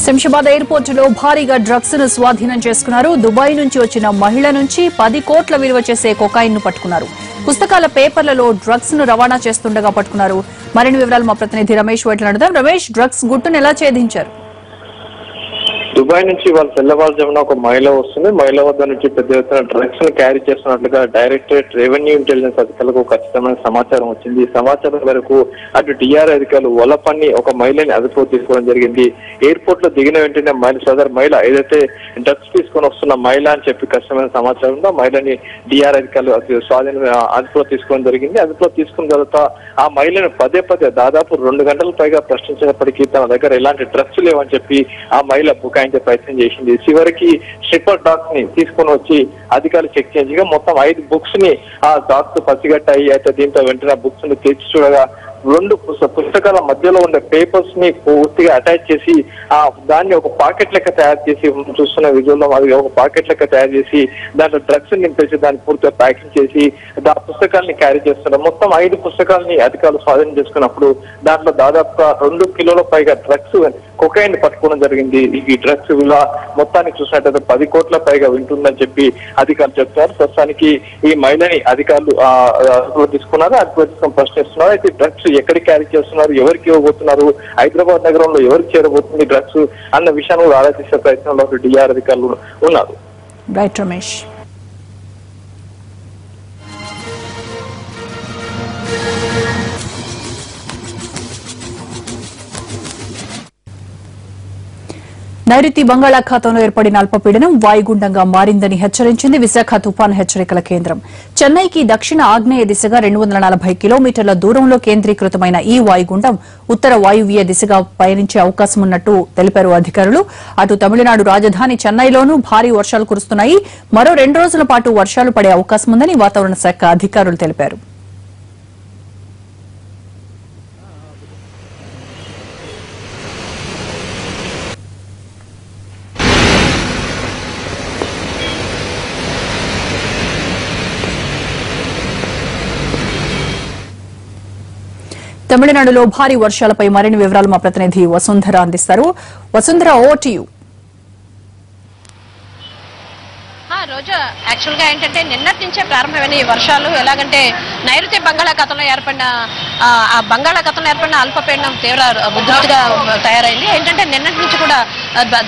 Shamshabad airport లో భారీగా drugs ను స్వాధీనం చేసుకున్నారు. దుబాయ్ నుంచి వచ్చిన మహిళ నుంచి 10 కోట్ల విలువ చేసే కొకైన్ ను పట్టుకున్నారు. పుస్తకాల పేపర్లలో డ్రగ్స్ ను రవాణా చేస్తుండగా పట్టుకున్నారు. మరిన్ని వివరాలు మా ప్రతినిధి రమేష్ వెట్లనడదాం. రమేష్, డ్రగ్స్ గుట్టును ఎలా ఛేదించారు? దుబాయ్ నుంచి వాళ్ళ తెల్లవారుజామున ఒక మహిళ వస్తుంది. మహిళ వద్ద నుంచి పెద్ద ఎత్తున డ్రగ్స్ ను క్యారీ చేస్తున్నట్లుగా డైరెక్టరేట్ రెవెన్యూ ఇంటెలిజెన్స్ అధికారులకు ఖచ్చితమైన సమాచారం వచ్చింది. ఈ సమాచారం మేరకు అటు టీఆర్ అధికారులు వలపన్ని ఒక మహిళని అదుపులో తీసుకోవడం జరిగింది. ఎయిర్పోర్ట్ లో దిగిన వెంటనే సదరు మహిళ ఏదైతే డ్రగ్స్ తీసుకొని వస్తున్న మహిళ అని చెప్పి ఖచ్చితమైన సమాచారం ఉందో మహిళని టీఆర్ అధికారులు అదుపులో తీసుకోవడం జరిగింది. అదుపులో తీసుకున్న తర్వాత ఆ మహిళను పదే దాదాపు 2 గంటల పైగా ప్రశ్నించినప్పటికీ తన దగ్గర ఎలాంటి డ్రగ్స్ లేవని చెప్పి ఆ మహిళ బుకాయించే ప్రయత్నం చేసింది. చివరికి స్ట్రిప్పర్ డాగ్స్ ని తీసుకొని వచ్చి అధికారులు చెక్ చేయించగా మొత్తం 5 బుక్స్ ని ఆ డాగ్స్ పసిగట్టాయి. అయితే దీంతో వెంటనే బుక్స్ ని తెచ్చి చూడగా 2 పుస్తకాల మధ్యలో ఉండే పేపర్స్ ని పూర్తిగా అటాచ్ చేసి దాన్ని ఒక పాకెట్ లెక్క తయారు చేసి చూస్తున్న విజువల్లో అది ఒక పాకెట్ లెక్క తయారు చేసి దాంట్లో డ్రగ్స్ నింపేసి దాన్ని పూర్తిగా ప్యాకింగ్ చేసి ఆ పుస్తకాలని క్యారీ చేస్తున్నారు. మొత్తం 5 పుస్తకాలని అధికారులు స్వాధీనం చేసుకున్నప్పుడు దాంట్లో దాదాపుగా 2 కిలోల పైగా డ్రగ్స్ కొకైన్ పట్టుకోవడం జరిగింది. ఈ డ్రగ్స్ విలువ మొత్తానికి చూసినట్టయితే 10 కోట్ల పైగా వింటుందని చెప్పి అధికారులు చెప్తున్నారు. ప్రస్తుతానికి ఈ మహిళని అధికారులు అదుపులో తీసుకున్నారు. అదుపులో తీసుకుని ప్రశ్నిస్తున్నారు. అయితే డ్రగ్స్ ఎక్కడికి క్యారీ చేస్తున్నారు, ఎవరికి ఇవ్వబోతున్నారు, హైదరాబాద్ నగరంలో ఎవరికి చేరబోతుంది డ్రగ్స్ అన్న విషయాన్ని కూడా ఆలోచించే ప్రయత్నంలో డిఆర్ అధికారులు ఉన్నారు. రైట్ రమేష్. నైరుతి బంగాళాఖాతంలో ఏర్పడిన అల్పపీడనం వాయుగుండంగా మారిందని హెచ్చరించింది విశాఖ తుపాను హెచ్చరికల కేంద్రం. చెన్నైకి దక్షిణ ఆగ్నేయ దిశగా 240 కిలోమీటర్ల దూరంలో కేంద్రీకృతమైన ఈ వాయుగుండం ఉత్తర వాయువ్య దిశగా పయనించే అవకాశం ఉన్నట్టు తెలిపారు అధికారులు. అటు తమిళనాడు రాజధాని చెన్నైలోనూ భారీ వర్షాలు కురుస్తున్నాయి. మరో 2 రోజుల పాటు వర్షాలు పడే అవకాశం ఉందని వాతావరణ శాఖ అధికారులు తెలిపారు. తమిళనాడులో భారీ వర్షాలపై మరిన్ని వివరాలు మా ప్రతినిధి వసుంధర అందిస్తారు. Vasundhara, over to you. రోజు యాక్చువల్ గా ఏంటంటే నిన్నటి నుంచే ప్రారంభమైన ఈ వర్షాలు ఎలాగంటే నైరుతి బంగాళాఖాతంలో ఏర్పడిన అల్పపీడనం తీవ్ర ఉధృతిగా తయారైంది. ఏంటంటే నిన్నటి నుంచి కూడా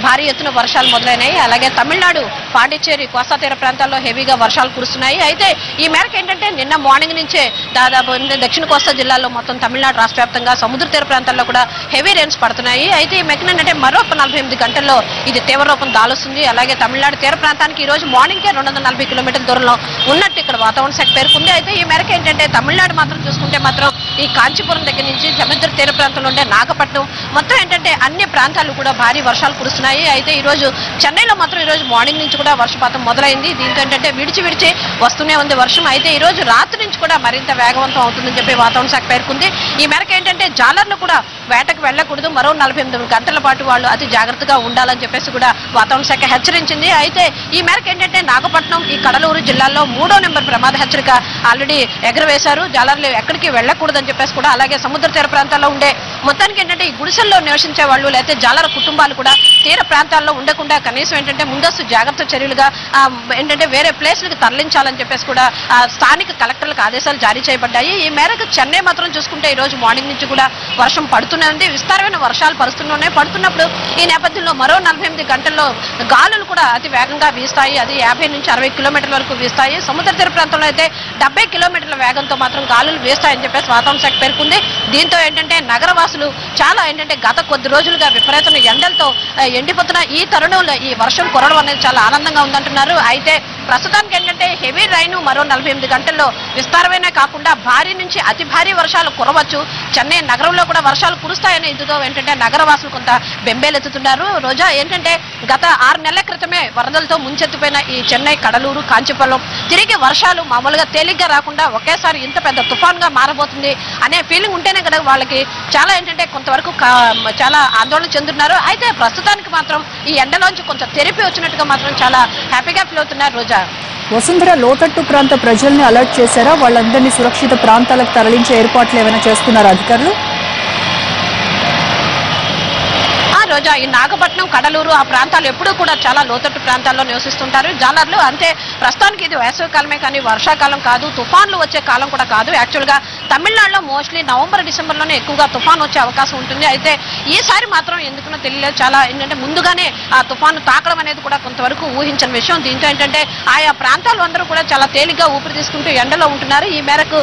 భారీ ఎత్తున వర్షాలు మొదలైనాయి. అలాగే తమిళనాడు, పాండిచ్చేరి, కోస్తా తీర ప్రాంతాల్లో హెవీగా వర్షాలు కురుస్తున్నాయి. అయితే ఈ మేరకు ఏంటంటే నిన్న మార్నింగ్ నుంచే దాదాపు దక్షిణ కోస్తా జిల్లాల్లో మొత్తం తమిళనాడు రాష్ట్ర వ్యాప్తంగా సముద్ర తీర ప్రాంతాల్లో కూడా హెవీ రెయిన్స్ పడుతున్నాయి. అయితే ఈ మేరకు ఏంటంటే మరో 48 గంటల్లో ఇది తీవ్ర రూపం దాలుస్తుంది. అలాగే తమిళనాడు తీర ప్రాంతానికి ఈ రోజు మార్నింగ్ 240 కిలోమీటర్ల దూరంలో ఉన్నట్టు ఇక్కడ వాతావరణ శాఖ పేర్కొంది. అయితే ఈ మేరకు ఏంటంటే తమిళనాడు మాత్రం చూసుకుంటే మాత్రం ఈ కాంచీపురం దగ్గర నుంచి సముద్ర తీర ప్రాంతంలో ఉండే నాగపట్నం మొత్తం ఏంటంటే అన్ని ప్రాంతాలు కూడా భారీ వర్షాలు కురుస్తున్నాయి. అయితే ఈ రోజు చెన్నైలో మాత్రం ఈ రోజు మార్నింగ్ నుంచి కూడా వర్షపాతం మొదలైంది. దీంతో ఏంటంటే విడిచి వస్తూనే ఉంది వర్షం. అయితే ఈ రోజు రాత్రి నుంచి కూడా మరింత వేగవంతం అవుతుందని చెప్పి వాతావరణ శాఖ పేర్కొంది. ఈ మేరకు ఏంటంటే జాలర్లు కూడా వేటకు వెళ్లకూడదు, మరో 48 గంటల పాటు వాళ్ళు అతి జాగ్రత్తగా ఉండాలని చెప్పేసి కూడా వాతావరణ శాఖ హెచ్చరించింది. అయితే ఈ మేరకు ఏంటంటే నాగపట్నం, ఈ కడలూరు జిల్లాల్లో 3వ నెంబర్ ప్రమాద హెచ్చరిక ఆల్రెడీ ఎగరవేశారు. జాలర్లు ఎక్కడికి వెళ్లకూడదని చెప్పేసి కూడా, అలాగే సముద్ర తీర ప్రాంతాల్లో ఉండే మొత్తానికి ఏంటంటే ఈ గుడిసెల్లో నివసించే వాళ్ళు లేకపోతే జాలర కుటుంబాలు కూడా తీర ప్రాంతాల్లో ఉండకుండా కనీసం ఏంటంటే ముందస్తు జాగ్రత్త చర్యలుగా ఏంటంటే వేరే ప్లేస్లకు తరలించాలని చెప్పేసి కూడా స్థానిక కలెక్టర్లకు ఆదేశాలు జారీ చేయబడ్డాయి. ఈ మేరకు చెన్నై మాత్రం చూసుకుంటే ఈ రోజు మార్నింగ్ నుంచి కూడా వర్షం పడుతూనే ఉంది. విస్తారమైన వర్షాలు పడుతున్నప్పుడు ఈ నేపథ్యంలో మరో 48 గంటల్లో గాలులు కూడా అతి వేగంగా వీస్తాయి. అది 50 నుంచి 60 కిలోమీటర్ల వరకు వీస్తాయి. సముద్ర తీర ప్రాంతంలో అయితే 70 కిలోమీటర్ల వేగంతో మాత్రం గాలులు వీస్తాయని చెప్పేసి వాతావరణ శాఖ పేర్కొంది. దీంతో ఏంటంటే నగరవాసులు చాలా ఏంటంటే గత కొద్ది రోజులుగా విపరీతమైన ఎండలతో ఎండిపోతున్న ఈ తరుణంలో ఈ వర్షం కురవడం అనేది చాలా ఆనందంగా ఉందంటున్నారు. అయితే ప్రస్తుతానికి ఏంటంటే హెవీ రైన్ మరో 48 గంటల్లో విస్తారమైన కాకుండా భారీ నుంచి అతి భారీ వర్షాలు కురవచ్చు. చెన్నై నగరంలో కూడా వర్షాలు కురుస్తాయనే ఇదితో ఏంటంటే నగరవాసులు కొంత బెంబేలెత్తుతున్నారు. రోజా ఏంటంటే గత 6 నెలల క్రితమే వరదలతో ముంచెత్తిపోయిన ఈ చెన్నై, కడలూరు, కాంచీపురం తిరిగి వర్షాలు మామూలుగా తేలిగ్గా రాకుండా ఒకేసారి ఇంత పెద్ద తుఫాన్గా మారబోతుంది అనే ఫీలింగ్ ఉంటేనే కదా వాళ్ళకి చాలా ఏంటంటే కొంతవరకు చాలా ఆందోళన చెందుతున్నారు. అయితే ప్రస్తుతానికి మాత్రం ఈ ఎండలోంచి కొంచెం తెరిపి వచ్చినట్టుగా మాత్రం చాలా హ్యాపీగా ఫీల్ అవుతున్నారు. రోజా, వసుంధర, లోతట్టు ప్రాంత ప్రజల్ని అలర్ట్ చేశారా? వాళ్ళందరినీ సురక్షిత ప్రాంతాలకు తరలించే ఏర్పాట్లు ఏమైనా చేస్తున్నారా అధికారులు? రోజా ఈ నాగపట్నం, కడలూరు ఆ ప్రాంతాలు ఎప్పుడూ కూడా చాలా లోతట్టు ప్రాంతాల్లో నివసిస్తుంటారు జాలర్లు. అంతే ప్రస్తుతానికి ఇది వేసవికాలమే కానీ వర్షాకాలం కాదు, తుఫాన్లు వచ్చే కాలం కూడా కాదు. యాక్చువల్ గా తమిళనాడులో మోస్ట్లీ నవంబర్, డిసెంబర్లోనే ఎక్కువగా తుఫాన్ వచ్చే అవకాశం ఉంటుంది. అయితే ఈసారి మాత్రం ఎందుకునో తెలియలేదు, చాలా ఏంటంటే ముందుగానే ఆ తుఫాను తాకడం అనేది కూడా కొంతవరకు ఊహించని విషయం. దీంతో ఏంటంటే ఆయా ప్రాంతాలు అందరూ కూడా చాలా తేలిగ్గా ఊపిరి తీసుకుంటూ ఎండలో ఉంటున్నారు. ఈ మేరకు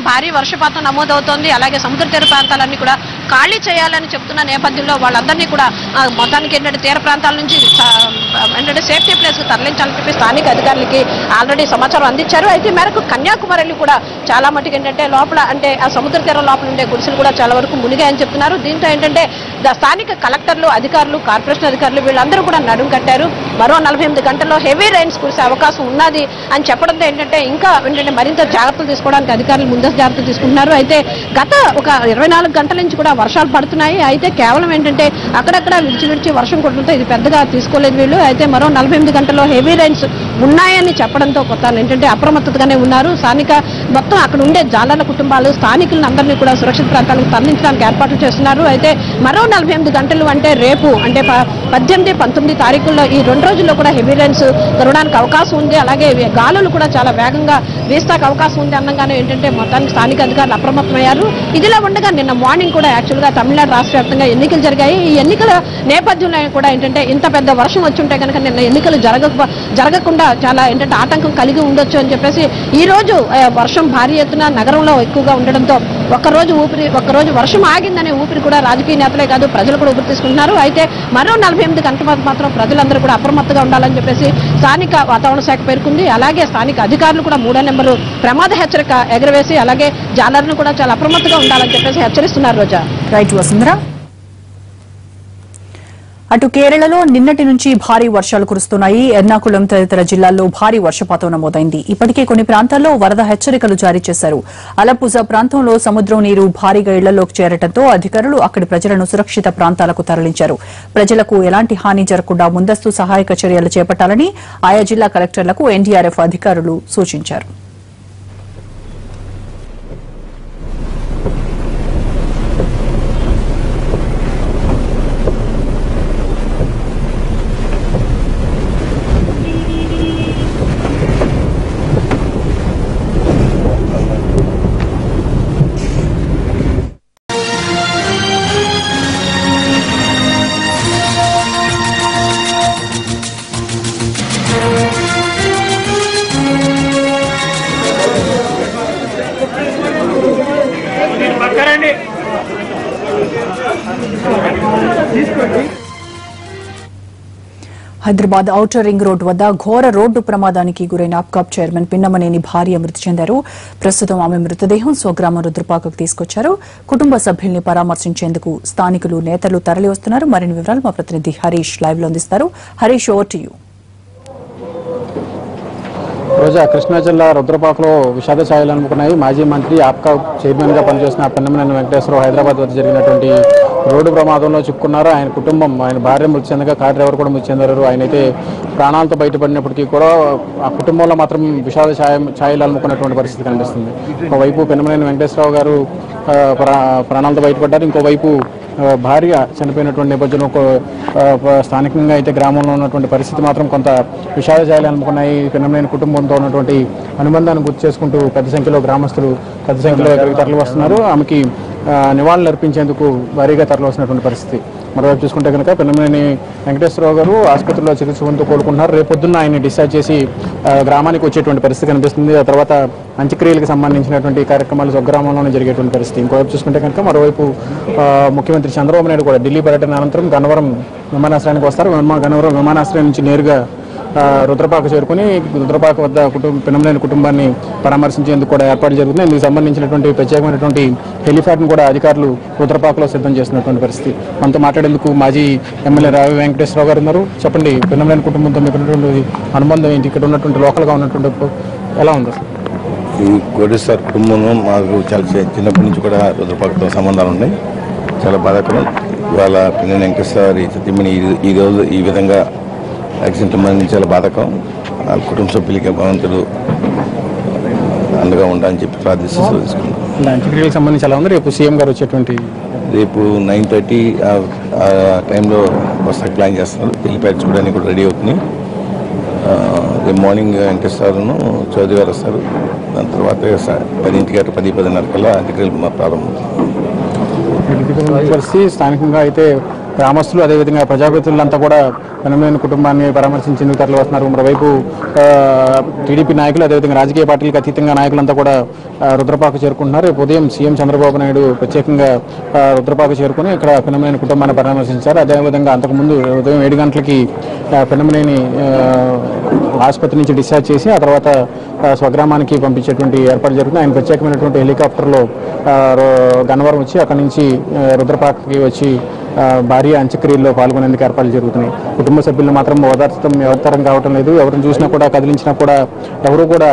భారీ వర్షపాతం నమోదవుతోంది. అలాగే సముద్ర తీర ప్రాంతాలన్నీ కూడా ఖాళీ చేయాలని చెప్తున్న నేపథ్యంలో వాళ్ళందరినీ కూడా మొత్తానికి ఏంటంటే తీర ప్రాంతాల నుంచి ఏంటంటే సేఫ్టీ ప్లేస్ కు తరలించాలని చెప్పి స్థానిక అధికారులకి ఆల్రెడీ సమాచారం అందించారు. అయితే మేరకు కన్యాకుమారిలో కూడా చాలా మటుకు ఏంటంటే లోపల అంటే ఆ సముద్ర తీరం లోపల ఉండే గుడిసెలు కూడా చాలా వరకు మునిగాయని చెప్తున్నారు. దీంతో ఏంటంటే స్థానిక కలెక్టర్లు, అధికారులు, కార్పొరేషన్ అధికారులు వీళ్ళందరూ కూడా నడుం కట్టారు. మరో 48 గంటల్లో హెవీ రైన్స్ కురిసే అవకాశం ఉన్నది అని చెప్పడంతో ఏంటంటే ఇంకా ఏంటంటే మరింత జాగ్రత్తలు తీసుకోవడానికి అధికారులు ముందస్తు జాగ్రత్తలు తీసుకుంటున్నారు. అయితే గత ఒక 24 గంటల నుంచి కూడా వర్షాలు పడుతున్నాయి. అయితే కేవలం ఏంటంటే అక్కడక్కడ విడిచి వర్షం కొట్టడంతో ఇది పెద్దగా తీసుకోలేదు వీళ్ళు. అయితే మరో 48 గంటల్లో హెవీ రైన్స్ ఉన్నాయని చెప్పడంతో కొత్త ఏంటంటే అప్రమత్తతగానే ఉన్నారు. స్థానిక మొత్తం అక్కడ ఉండే జాలర్ల కుటుంబాలు స్థానికులను అందరినీ కూడా సురక్షిత ప్రాంతాలకు తరలించడానికి ఏర్పాట్లు చేస్తున్నారు. అయితే మరో 48 గంటలు అంటే రేపు అంటే 18, 19 తారీఖుల్లో ఈ 2 రోజుల్లో కూడా హెవీ రైన్స్ కురవడానికి అవకాశం ఉంది. అలాగే గాలులు కూడా చాలా వేగంగా వీస్తాకు అవకాశం ఉంది అనగానే ఏంటంటే మొత్తానికి స్థానిక అధికారులు అప్రమత్తమయ్యారు. ఇదిలా ఉండగా నిన్న మార్నింగ్ కూడా యాక్చువల్ గా తమిళనాడు రాష్ట్ర వ్యాప్తంగా ఎన్నికలు జరిగాయి. ఈ ఎన్నికల నేపథ్యంలో కూడా ఏంటంటే ఇంత పెద్ద వర్షం వచ్చి ఉంటే కనుక నిన్న ఎన్నికలు జరగకుండా చాలా ఏంటంటే ఆటంకం కలిగి ఉండొచ్చు అని చెప్పేసి ఈ రోజు వర్షం భారీ ఎత్తున నగరంలో ఎక్కువగా ఉండడంతో ఒక్కరోజు వర్షం ఆగిందనే ఊపిరి కూడా రాజకీయ నేతలే కాదు ప్రజలు కూడా ఊపిరి తీసుకుంటున్నారు. అయితే మరో 48 గంటల మాత్రం ప్రజలందరూ కూడా అప్రమత్తగా ఉండాలని చెప్పేసి స్థానిక వాతావరణ శాఖ పేర్కొంది. అలాగే స్థానిక అధికారులు కూడా 3వ నెంబరు ప్రమాద హెచ్చరిక ఎగరవేసి అలాగే జాలర్లను కూడా చాలా అప్రమత్తగా ఉండాలని చెప్పేసి హెచ్చరిస్తున్నారు. రోజా రైట్ వసుంధరా. అటు కేరళలో నిన్నటి నుంచి భారీ వర్షాలు కురుస్తున్నాయి. ఎర్నాకుళం తదితర జిల్లాల్లో భారీ వర్షపాతం నమోదైంది. ఇప్పటికే కొన్ని ప్రాంతాల్లో వరద హెచ్చరికలు జారీ చేశారు. అలపుజ ప్రాంతంలో సముద్రం నీరు భారీగా ఇళ్లలోకి చేరడంతో అధికారులు అక్కడి ప్రజలను సురక్షిత ప్రాంతాలకు తరలించారు. ప్రజలకు ఎలాంటి హాని జరగకుండా ముందస్తు సహాయక చర్యలు చేపట్టాలని ఆయా జిల్లా కలెక్టర్లకు ఎన్డీఆర్ఎఫ్ అధికారులు సూచించారు. హైదరాబాద్ ఔటర్ రింగ్ రోడ్డు వద్ద ఘోర రోడ్డు ప్రమాదానికి గురైన అప్కాప్ చైర్మన్ పిన్నమనేని భార్య మృతి చెందారు. ప్రస్తుతం ఆమె మృతదేహం స్వగ్రామం రుద్రపాకకు తీసుకొచ్చారు. కుటుంబ సభ్యుల్ని పరామర్శించేందుకు స్థానికులు, నేతలు తరలి వస్తున్నారు. మరిన్ని వివరాలు మా ప్రతినిధి హరీష్ లైవ్ లో అందిస్తారు. Harish, over to you. Roja Krishna జిల్లా రుద్రపాకలో విషాద ఛాయలు అనుకున్నాయి. మాజీ మంత్రి ఆప్కా చైర్మన్ గా పనిచేసిన పిన్నమనేని వెంకటేశ్వరరావు హైదరాబాద్ వద్ద జరిగినటువంటి రోడ్డు ప్రమాదంలో చిక్కున్నారు. ఆయన కుటుంబం, ఆయన భార్య మృతి చెందగా కార్ డ్రైవర్ కూడా మృతి చెందారు. ఆయనైతే ప్రాణాలతో బయటపడినప్పటికీ కూడా ఆ కుటుంబంలో మాత్రం విషాద ఛాయలు అనుకున్నటువంటి పరిస్థితి కనిపిస్తుంది. ఒకవైపు పిన్నమనేని వెంకటేశ్వరరావు గారు ప్రాణాలతో బయటపడ్డారు. ఇంకోవైపు భార్య చనిపోయినటువంటి నేపథ్యంలో స్థానికంగా అయితే గ్రామంలో ఉన్నటువంటి పరిస్థితి మాత్రం కొంత విషాద ఛాయలు అనుకున్నాయి. పిన్నమనేని కుటుంబంతో ఉన్నటువంటి అనుబంధాన్ని గుర్తు చేసుకుంటూ పెద్ద సంఖ్యలో గ్రామస్తులు పెద్ద సంఖ్యలో ఎక్కడికి తరలి వస్తున్నారు. ఆమెకి నివాళులు అర్పించేందుకు భారీగా తరలివస్తున్నటువంటి పరిస్థితి. మరోవైపు చూసుకుంటే కనుక పిన్నమనేని వెంకటేశ్వరరావు గారు ఆసుపత్రిలో చికిత్స పొందుతూ కోలుకుంటున్నారు. రేపొద్దున్న ఆయన డిశ్చార్జ్ చేసి గ్రామానికి వచ్చేటువంటి పరిస్థితి కనిపిస్తుంది. ఆ తర్వాత అంత్యక్రియలకు సంబంధించినటువంటి కార్యక్రమాలు స్వగ్రామంలోనే జరిగేటువంటి పరిస్థితి. ఇంకోవైపు చూసుకుంటే కనుక మరోవైపు ముఖ్యమంత్రి చంద్రబాబు నాయుడు కూడా ఢిల్లీ పర్యటన అనంతరం గన్నవరం విమానాశ్రయానికి వస్తారు. గన్నవరం విమానాశ్రయం నుంచి నేరుగా రుద్రపాక చేరుకుని రుద్రపాక వద్ద పిన్నమనేని కుటుంబాన్ని పరామర్శించేందుకు కూడా ఏర్పాటు జరుగుతుంది. ఇందుకు సంబంధించినటువంటి ప్రత్యేకమైనటువంటి హెలిప్యాడ్ను కూడా అధికారులు రుద్రపాకలో సిద్ధం చేస్తున్నటువంటి పరిస్థితి. మనతో మాట్లాడేందుకు మాజీ ఎమ్మెల్యే రావి వెంకటేశ్వరరావు గారు ఉన్నారు. చెప్పండి, పిన్నమనేని కుటుంబంతో మీకు ఉన్నటువంటి అనుబంధం ఏంటి? ఇక్కడ ఉన్నటువంటి లోకల్గా ఉన్నటువంటి ఎలా ఉంది? ఈ కోటేశ్వర కుటుంబం మాకు చాలా చిన్నప్పటి నుంచి కూడా రుద్రపాకతో సంబంధాలు ఉన్నాయి. చాలా బాధాకరం. ఇవాళ పిన్నమనేని వెంకటేశ్వర సతీమణి ఈరోజు ఈ విధంగా యాక్సిడెంట్ మంది చాలా బాధకం. కుటుంబ సభ్యులకి భగవంతుడు అండగా ఉండాలని చెప్పి ప్రార్థిస్తూ తీసుకున్నాం. అంత్యక్రియలకు సంబంధించి ఎలా ఉంది? రేపు సీఎం గారు వచ్చేటువంటి రేపు 9:30 ఆ టైంలో వస్తాకి ప్లాన్ చేస్తున్నారు. హెలిప్యాడ్ చూడడానికి కూడా రెడీ అవుతుంది. రేపు మార్నింగ్ వెంకటేశ్వరను చౌదరి గారు వస్తారు. దాని తర్వాత 10ంటికి 10:10:30 కల్లా అంత్యక్రియలు ప్రారంభమవుతుంది. పరిస్థితి స్థానికంగా అయితే గ్రామస్తులు అదేవిధంగా ప్రజాప్రతినిధులంతా కూడా పెనమనేని కుటుంబాన్ని పరామర్శించేందుకు తరలి వస్తున్నారు. మరోవైపు టీడీపీ నాయకులు అదేవిధంగా రాజకీయ పార్టీలకు అతీతంగా నాయకులంతా కూడా రుద్రపాక చేరుకుంటున్నారు. రేపు ఉదయం సీఎం చంద్రబాబు నాయుడు ప్రత్యేకంగా రుద్రపాక చేరుకుని ఇక్కడ పెనమనేని కుటుంబాన్ని పరామర్శించారు. అదేవిధంగా అంతకుముందు ఉదయం 7 గంటలకి పెనమనేని ఆసుపత్రి నుంచి డిశ్చార్జ్ చేసి ఆ తర్వాత స్వగ్రామానికి పంపించేటువంటి ఏర్పాటు జరుగుతుంది. ఆయన ప్రత్యేకమైనటువంటి హెలికాప్టర్లో గన్నవరం వచ్చి అక్కడి నుంచి రుద్రపాకకి వచ్చి భారీ అంత్యక్రియల్లో పాల్గొనేందుకు ఏర్పాట్లు జరుగుతున్నాయి. కుటుంబ సభ్యులను మాత్రం ఓదార్చడం ఎవరితరం కావటం లేదు. ఎవరిని చూసినా కూడా కదిలించినా కూడా ఎవరు కూడా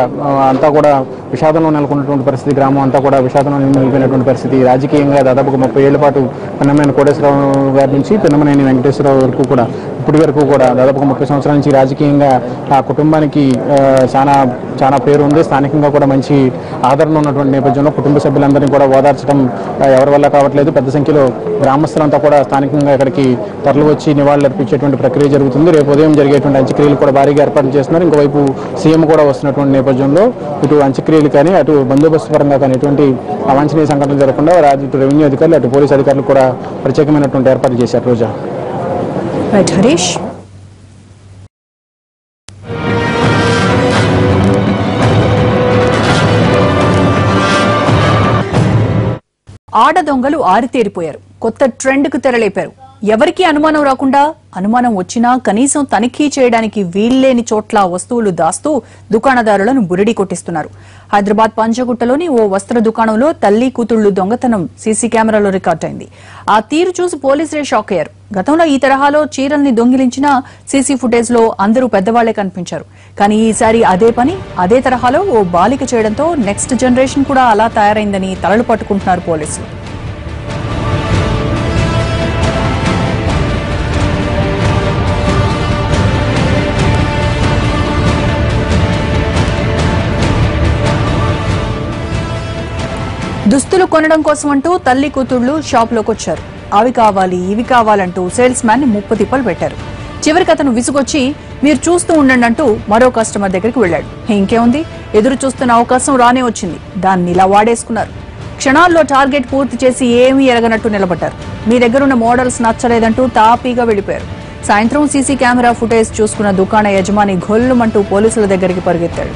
అంతా కూడా విషాదంలో నెలకొన్నటువంటి పరిస్థితి. గ్రామం అంతా కూడా విషాదంలో నిలిపినటువంటి పరిస్థితి. రాజకీయంగా దాదాపుగా 30 ఏళ్ల పాటు పెన్నమనేని కోటేశ్వరరావు గారి నుంచి పెన్నమనేని వెంకటేశ్వరరావు వరకు కూడా ఇప్పటి వరకు కూడా దాదాపుగా 30 సంవత్సరాల నుంచి రాజకీయంగా ఆ కుటుంబానికి చాలా పేరు ఉంది. స్థానికంగా కూడా మంచి ఆదరణ ఉన్నటువంటి నేపథ్యంలో కుటుంబ సభ్యులందరినీ కూడా ఓదార్చడం ఎవరి వల్ల కావట్లేదు. పెద్ద సంఖ్యలో గ్రామస్తులంతా కూడా స్థానికంగా ఇక్కడికి తరలి వచ్చి నివాళులు అర్పించేటువంటి ప్రక్రియ జరుగుతుంది. రేపు ఉదయం జరిగేటువంటి అంత్యక్రియలు కూడా భారీగా ఏర్పాటు చేస్తున్నారు. ఇంకోవైపు సీఎం కూడా వస్తున్నటువంటి నేపథ్యంలో ఇటు అంత్యక్రియలు కానీ అటు బందోబస్తు పరంగా కానీ ఎటువంటి అవాంఛనీయ సంఘటనలు జరగకుండా ఇటు రెవెన్యూ అధికారులు అటు పోలీసు అధికారులు కూడా ప్రత్యేకమైనటువంటి ఏర్పాట్లు చేశారు. రోజా హరీష్ ఆడదొంగలు ఆరితేరిపోయారు. కొత్త ట్రెండ్ కు తెరలేపారు. ఎవరికీ అనుమానం రాకుండా, అనుమానం వచ్చినా కనీసం తనిఖీ చేయడానికి వీల్లేని చోట్ల వస్తువులు దాస్తూ దుకాణదారులను బురిడి కొట్టిస్తున్నారు. హైదరాబాద్ పంజగుట్టలోని ఓ వస్త్ర దుకాణంలో తల్లి కూతుళ్లు దొంగతనం సీసీ కెమెరాలో రికార్డైంది. ఆ తీరు చూసి పోలీసులే షాక్ అయ్యారు. గతంలో ఈ తరహాలో చీరల్ని దొంగిలించిన సీసీ ఫుటేజ్ లో అందరూ పెద్దవాళ్లే కనిపించారు. కానీ ఈసారి అదే పని అదే తరహాలో ఓ బాలిక చేయడంతో నెక్స్ట్ జనరేషన్ కూడా అలా తయారైందని తలలు పట్టుకుంటున్నారు పోలీసులు. దుస్తులు కొనడం కోసం అంటూ తల్లి కూతుళ్లు షాప్లోకి వచ్చారు. అవి కావాలి ఇవి కావాలంటూ సేల్స్ మ్యాన్ ముప్పు తిప్పలు పెట్టారు. చివరికి అతను విసుగొచ్చి మీరు చూస్తూ ఉండండి అంటూ మరో కస్టమర్ దగ్గరికి వెళ్లాడు. ఇంకేముంది, ఎదురు చూస్తున్న అవకాశం రానే వచ్చింది. దాన్ని ఇలా వాడేసుకున్నారు. క్షణాల్లో టార్గెట్ పూర్తి చేసి ఏమీ ఎరగనట్టు నిలబడ్డారు. మీ దగ్గరున్న మోడల్స్ నచ్చలేదంటూ తాపీగా వెళ్లిపోయారు. సాయంత్రం సీసీ కెమెరా ఫుటేజ్ చూసుకున్న దుకాణ యజమాని గొల్లుమంటూ పోలీసుల దగ్గరికి పరిగెత్తాడు.